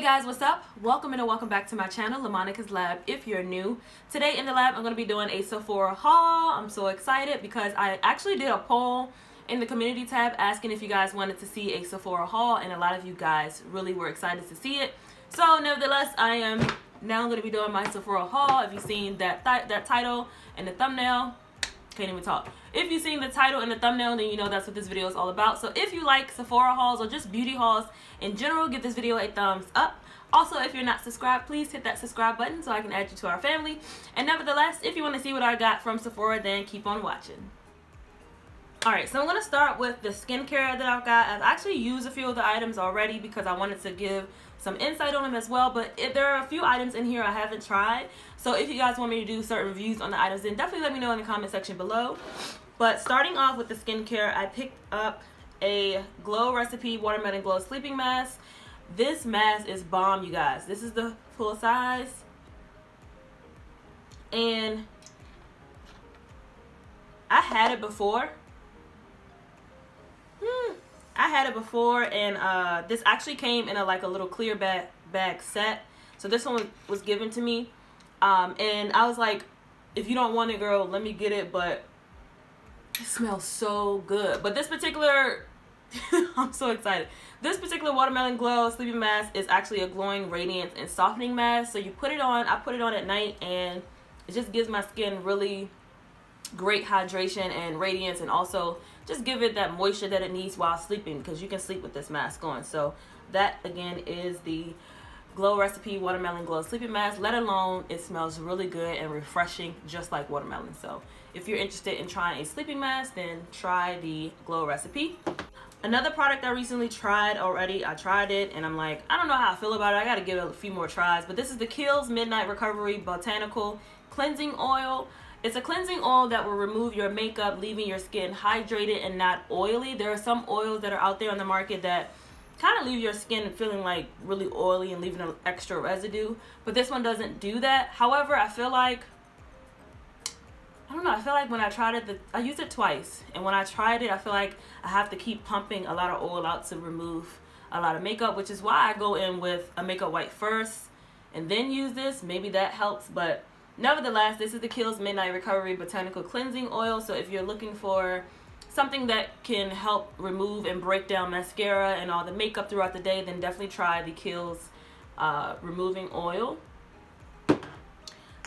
guys, what's up? Welcome and welcome back to my channel, LaMonicas Lab, if you're new. Today in the lab, I'm going to be doing a Sephora haul. I'm so excited because I actually did a poll in the community tab asking if you guys wanted to see a Sephora haul, and a lot of you guys really were excited to see it. So nevertheless, I am now going to be doing my Sephora haul. If you've seen that title and the thumbnail, can't even talk. If you've seen the title and the thumbnail, then you know that's what this video is all about. So if you like Sephora hauls or just beauty hauls in general, give this video a thumbs up. Also, if you're not subscribed, please hit that subscribe button so I can add you to our family. And nevertheless, if you want to see what I got from Sephora, then keep on watching. Alright, so I'm going to start with the skincare that I've got. I've actually used a few of the items already because I wanted to give some insight on them as well, but if there are a few items in here I haven't tried. So if you guys want me to do certain reviews on the items, then definitely let me know in the comment section below. But starting off with the skincare, I picked up a Glow Recipe Watermelon Glow Sleeping Mask. This mask is bomb, you guys. This is the full size. And I had it before. And this actually came in a little clear bag set. So this one was given to me. And I was like, if you don't want it, girl, let me get it. But it smells so good. But this particular, I'm so excited. This particular Watermelon Glow Sleeping Mask is actually a glowing radiance and softening mask. So you put it on, I put it on at night, and it just gives my skin really great hydration and radiance, and also just give it that moisture that it needs while sleeping, because you can sleep with this mask on. So that again is the Glow Recipe Watermelon Glow Sleeping Mask. Let alone it smells really good and refreshing, just like watermelon. So if you're interested in trying a sleeping mask, then try the Glow Recipe. Another product I recently tried already, I tried it and I'm like, I don't know how I feel about it. I gotta give it a few more tries. But this is the Kiehl's Midnight Recovery Botanical Cleansing Oil. It's a cleansing oil that will remove your makeup, leaving your skin hydrated and not oily. There are some oils that are out there on the market that kind of leave your skin feeling like really oily and leaving an extra residue. But this one doesn't do that. However, I feel like, I don't know, I feel like when I tried it, I used it twice. And when I tried it, I feel like I have to keep pumping a lot of oil out to remove a lot of makeup, which is why I go in with a makeup wipe first and then use this. Maybe that helps, but nevertheless, this is the Kiehl's Midnight Recovery Botanical Cleansing Oil. So if you're looking for something that can help remove and break down mascara and all the makeup throughout the day, then definitely try the Kiehl's removing oil.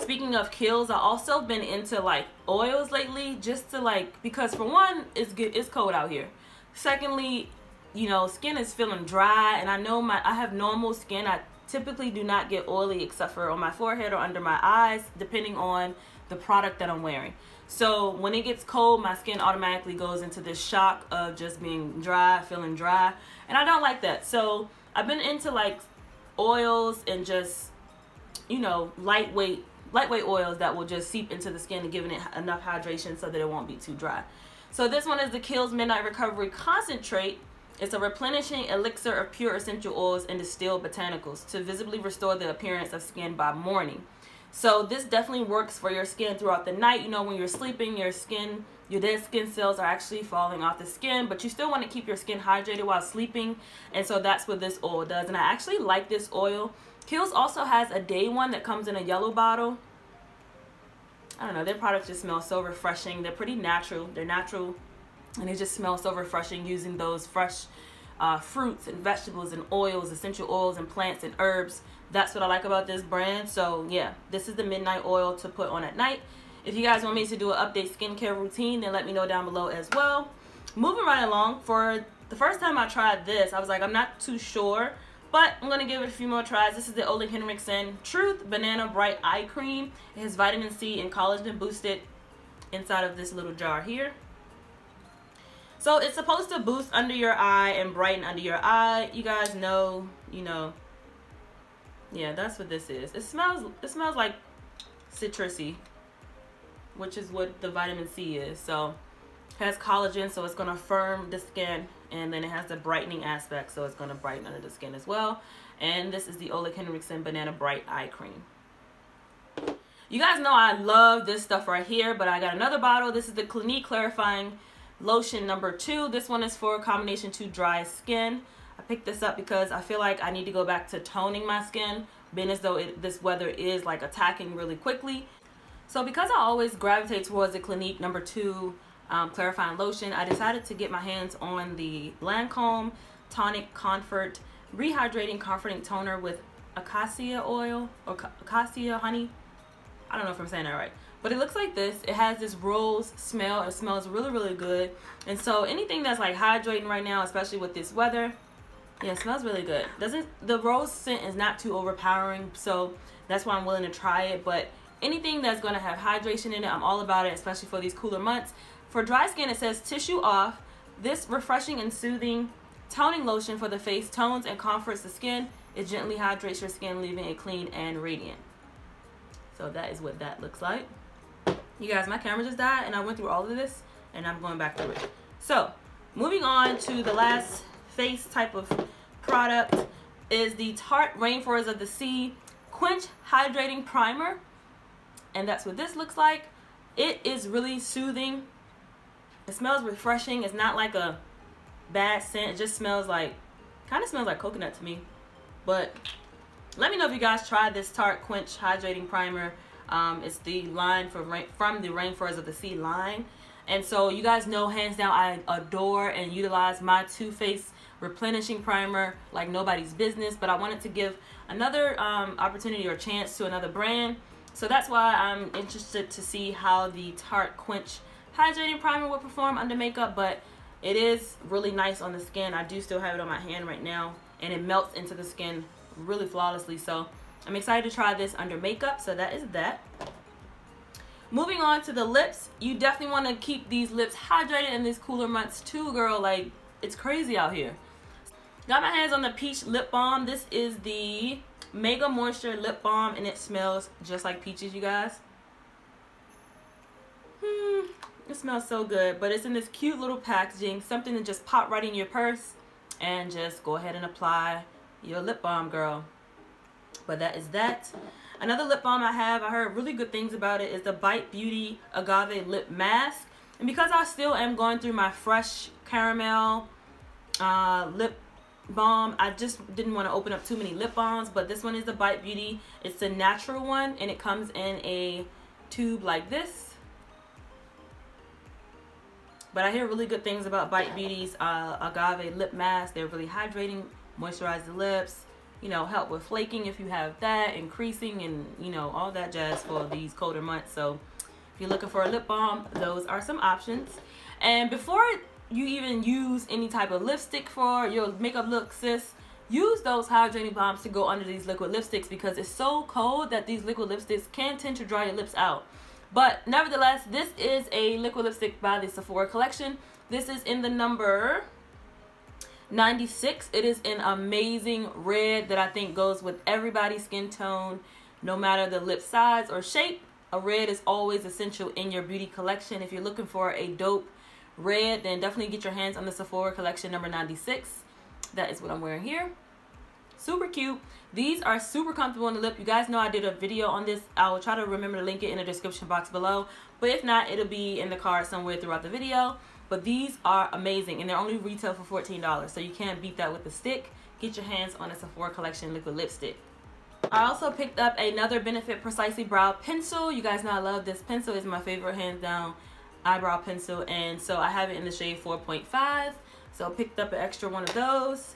Speaking of Kiehl's, I also been into oils lately, just to because for one, it's cold out here. Secondly, you know, skin is feeling dry, and I know I have normal skin. I typically do not get oily except for on my forehead or under my eyes, depending on the product that I'm wearing. So when it gets cold, my skin automatically goes into this shock of just being dry, feeling dry, and I don't like that. So I've been into oils and just, you know, lightweight oils that will just seep into the skin and giving it enough hydration so that it won't be too dry. So this one is the Kiehl's Midnight Recovery Concentrate. It's a replenishing elixir of pure essential oils and distilled botanicals to visibly restore the appearance of skin by morning. So this definitely works for your skin throughout the night. You know, when you're sleeping, your dead skin cells are actually falling off the skin, but you still want to keep your skin hydrated while sleeping. And so that's what this oil does. And I actually like this oil. Kiehl's also has a day one that comes in a yellow bottle. I don't know, their products just smell so refreshing. They're pretty natural. They're natural. And it just smells so refreshing using those fresh fruits and vegetables and oils, essential oils and plants and herbs. That's what I like about this brand. So yeah, this is the midnight oil to put on at night. If you guys want me to do an update skincare routine, then let me know down below as well. Moving right along, for the first time I tried this, I was like, I'm not too sure, but I'm going to give it a few more tries. This is the Ole Henriksen Truth Banana Bright Eye Cream. It has vitamin C and collagen boosted inside of this little jar here. So it's supposed to boost under your eye and brighten under your eye. You guys know, you know. Yeah, that's what this is. It smells like citrusy, which is what the vitamin C is. So it has collagen, so it's going to firm the skin, and then it has the brightening aspect, so it's going to brighten under the skin as well. And this is the Ole Henriksen Banana Bright Eye Cream. You guys know I love this stuff right here, but I got another bottle. This is the Clinique Clarifying Lotion number 2. This one is for combination 2 dry skin. I picked this up because I feel like I need to go back to toning my skin, being as though this weather is like attacking really quickly. So because I always gravitate towards the Clinique No. 2 clarifying lotion, I decided to get my hands on the Lancome Tonic Comfort Rehydrating Comforting Toner with acacia oil or acacia honey. I don't know if I'm saying that right, but it looks like this. It has this rose smell. It smells really, really good. And so anything that's like hydrating right now, especially with this weather, yeah, it smells really good. The rose scent is not too overpowering, so that's why I'm willing to try it. But anything that's going to have hydration in it, I'm all about it, especially for these cooler months. For dry skin, it says tissue off. This refreshing and soothing toning lotion for the face tones and comforts the skin. It gently hydrates your skin, leaving it clean and radiant. So that is what that looks like. You guys, my camera just died and I went through all of this and I'm going back through it. So moving on to the last face type of product is the Tarte Rainforest of the Sea Quench Hydrating Primer. And that's what this looks like. It is really soothing. It smells refreshing. It's not like a bad scent. It just smells like, kind of smells like coconut to me. But let me know if you guys tried this Tarte Quench Hydrating Primer. It's the line from the Rainforest of the Sea line. And so you guys know, hands down, I adore and utilize my Too Faced replenishing primer like nobody's business. But I wanted to give another opportunity or chance to another brand. So that's why I'm interested to see how the Tarte Quench Hydrating Primer will perform under makeup. But it is really nice on the skin. I do still have it on my hand right now, and it melts into the skin really flawlessly. So I'm excited to try this under makeup. So that is that. Moving on to the lips. You definitely want to keep these lips hydrated in these cooler months too, girl. Like, it's crazy out here. Got my hands on the Peach Lip Balm. This is the Mega Moisture Lip Balm, and it smells just like peaches, you guys. It smells so good, but it's in this cute little packaging, something to just pop right in your purse and just go ahead and apply your lip balm, girl. But that is that. Another lip balm I heard really good things about it, is the Bite Beauty Agave Lip Mask. And because I still am going through my fresh caramel lip balm, I just didn't want to open up too many lip balms. But this one is the Bite Beauty. It's the natural one, and it comes in a tube like this. But I hear really good things about Bite Beauty's agave lip mask. They're really hydrating, moisturize the lips, you know, help with flaking if you have that, and creasing, and, you know, all that jazz for these colder months. So if you're looking for a lip balm, those are some options. And before you even use any type of lipstick for your makeup look, sis, use those hydrating balms to go under these liquid lipsticks, because it's so cold that these liquid lipsticks can tend to dry your lips out. But nevertheless, this is a liquid lipstick by the Sephora collection. This is in the number 96. It is an amazing red that I think goes with everybody's skin tone, no matter the lip size or shape. A red is always essential in your beauty collection. If you're looking for a dope red, then definitely get your hands on the Sephora collection number 96. That is what I'm wearing here. Super cute. These are super comfortable on the lip. You guys know I did a video on this. I will try to remember to link it in the description box below. But if not, it'll be in the card somewhere throughout the video. But these are amazing, and they're only retail for $14. So you can't beat that with the stick. Get your hands on a Sephora collection liquid lipstick. I also picked up another Benefit Precisely Brow Pencil. You guys know I love this pencil. It's my favorite hands down eyebrow pencil. And so I have it in the shade 4.5. So I picked up an extra one of those.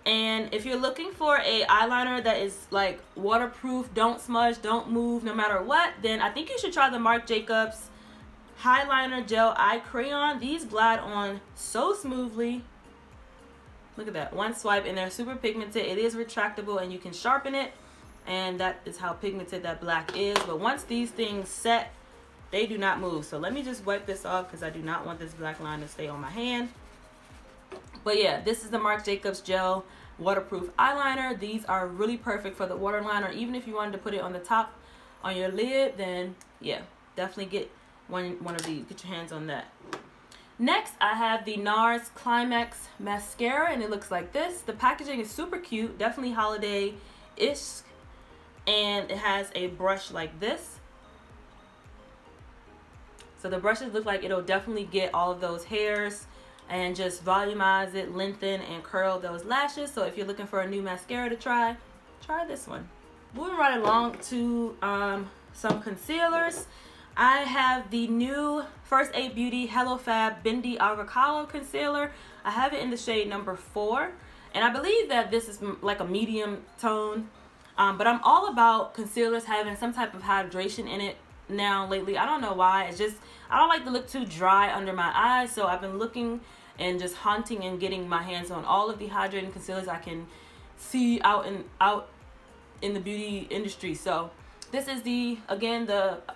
And if you're looking for a eyeliner that is like waterproof, don't smudge, don't move no matter what, then I think you should try the Marc Jacobs Highliner Gel Eye Crayon. These glide on so smoothly. Look at that. One swipe and they're super pigmented. It is retractable and you can sharpen it. And that is how pigmented that black is. But once these things set, they do not move. So let me just wipe this off because I do not want this black line to stay on my hand. But yeah, this is the Marc Jacobs Gel Waterproof Eyeliner. These are really perfect for the waterline, or even if you wanted to put it on the top on your lid, then yeah, definitely get one of these. Get your hands on that. Next, I have the NARS Climax Mascara, and it looks like this. The packaging is super cute, definitely holiday-ish, and it has a brush like this. So the brushes look like it'll definitely get all of those hairs and just volumize it, lengthen, and curl those lashes. So if you're looking for a new mascara to try this one. Moving right along to some concealers. I have the new First Aid Beauty Hello Fab Bendy Avocado Concealer. I have it in the shade number 4. And I believe that this is like a medium tone. But I'm all about concealers having some type of hydration in it now lately. I don't know why. It's just, I don't like to look too dry under my eyes. So I've been looking and just hunting and getting my hands on all of the hydrating concealers I can see out in the beauty industry. So this is the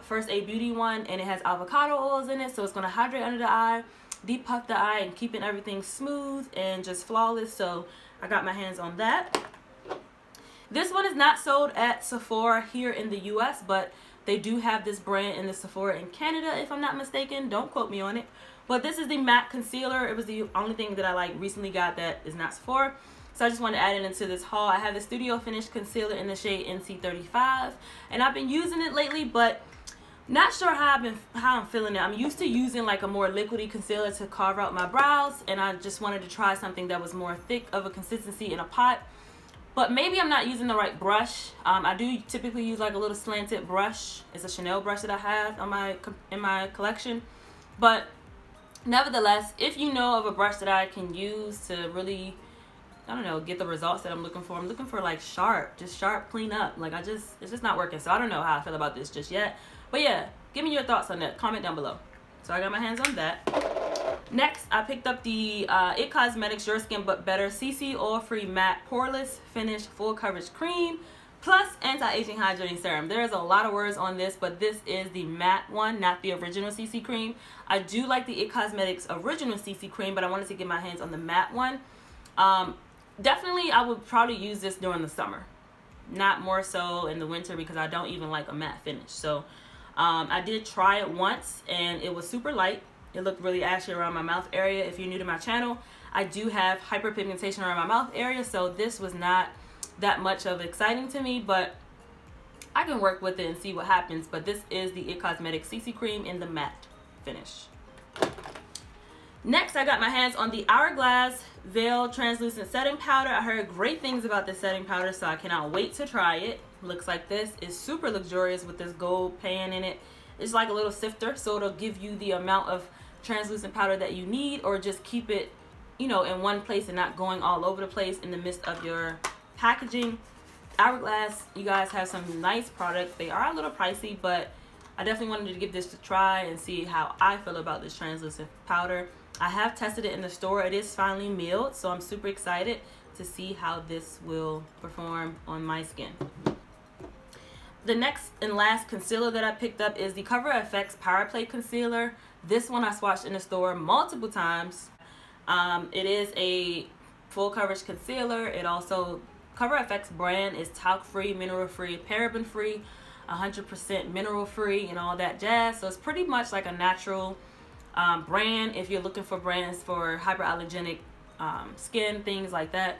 First Aid Beauty one, and it has avocado oils in it, so it's going to hydrate under the eye, depuff the eye, and keeping everything smooth and just flawless. So I got my hands on that. This one is not sold at Sephora here in the US, but they do have this brand in the Sephora in Canada, if I'm not mistaken. Don't quote me on it. But this is the matte concealer. It was the only thing that I recently got that is not Sephora. So I just wanted to add it into this haul. I have the Studio Finish Concealer in the shade NC35. And I've been using it lately, but not sure how I'm feeling it. I'm used to using like a more liquidy concealer to carve out my brows. And I just wanted to try something that was more thick of a consistency in a pot. But maybe I'm not using the right brush. I do typically use like a little slanted brush. It's a Chanel brush that I have on in my collection. But nevertheless, if you know of a brush that I can use to really, I don't know, get the results that I'm looking for. I'm looking for like sharp, just sharp, clean up. Like it's just not working. So I don't know how I feel about this just yet. But yeah, give me your thoughts on that. Comment down below. So I got my hands on that. Next, I picked up the It Cosmetics Your Skin But Better CC Oil-Free Matte Poreless Finish Full Coverage Cream plus Anti-Aging Hydrating Serum. There's a lot of words on this, but this is the matte one, not the original CC cream. I do like the It Cosmetics original CC cream, but I wanted to get my hands on the matte one. Definitely, I would probably use this during the summer, not more so in the winter because I don't even like a matte finish. So I did try it once and it was super light. It looked really ashy around my mouth area. If you're new to my channel, I do have hyperpigmentation around my mouth area, so this was not that much of exciting to me, but I can work with it and see what happens. But this is the It Cosmetics CC cream in the matte finish. Next, I got my hands on the Hourglass Veil Translucent Setting Powder. I heard great things about this setting powder, so I cannot wait to try it. Looks like this. It's super luxurious with this gold pan in it. It's like a little sifter, so it'll give you the amount of translucent powder that you need, or just keep it, you know, in one place and not going all over the place in the midst of your packaging. Hourglass, you guys have some nice products. They are a little pricey, but I definitely wanted to give this a try and see how I feel about this translucent powder. I have tested it in the store. It is finally milled, so I'm super excited to see how this will perform on my skin. The next and last concealer that I picked up is the Cover FX Power Play Concealer. This one I swatched in the store multiple times. It is a full coverage concealer. It also, Cover FX brand is talc free, mineral free, paraben free, 100% mineral free, and all that jazz. So it's pretty much like a natural brand if you're looking for brands for hyperallergenic skin, things like that.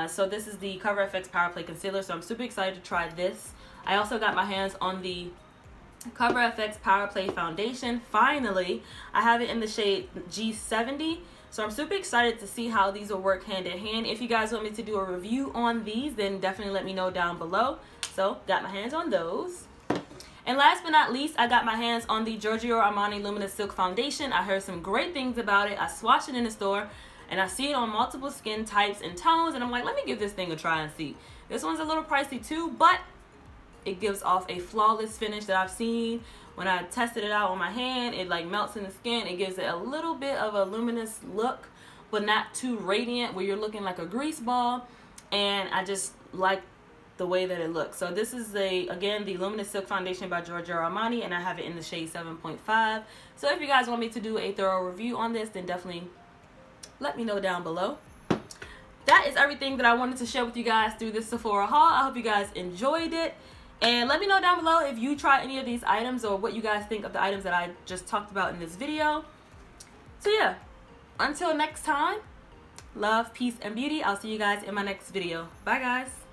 So this is the Cover FX Power Play Concealer, so I'm super excited to try this. I also got my hands on the Cover FX Power Play Foundation. Finally, I have it in the shade G70. So I'm super excited to see how these will work hand in hand. If you guys want me to do a review on these, then definitely let me know down below. So got my hands on those. And last but not least, I got my hands on the Giorgio Armani Luminous Silk Foundation. I heard some great things about it. I swatched it in the store and I see it on multiple skin types and tones, and I'm like, let me give this thing a try and see. This one's a little pricey too, but it gives off a flawless finish that I've seen. When I tested it out on my hand, it like melts in the skin. It gives it a little bit of a luminous look, but not too radiant where you're looking like a grease ball. And I just like the way that it looks. So this is again the Luminous Silk Foundation by Giorgio Armani, and I have it in the shade 7.5. So if you guys want me to do a thorough review on this, then definitely let me know down below. That is everything that I wanted to share with you guys through this Sephora haul. I hope you guys enjoyed it. And let me know down below if you try any of these items or what you guys think of the items that I just talked about in this video. So yeah, until next time, love, peace, and beauty. I'll see you guys in my next video. Bye guys.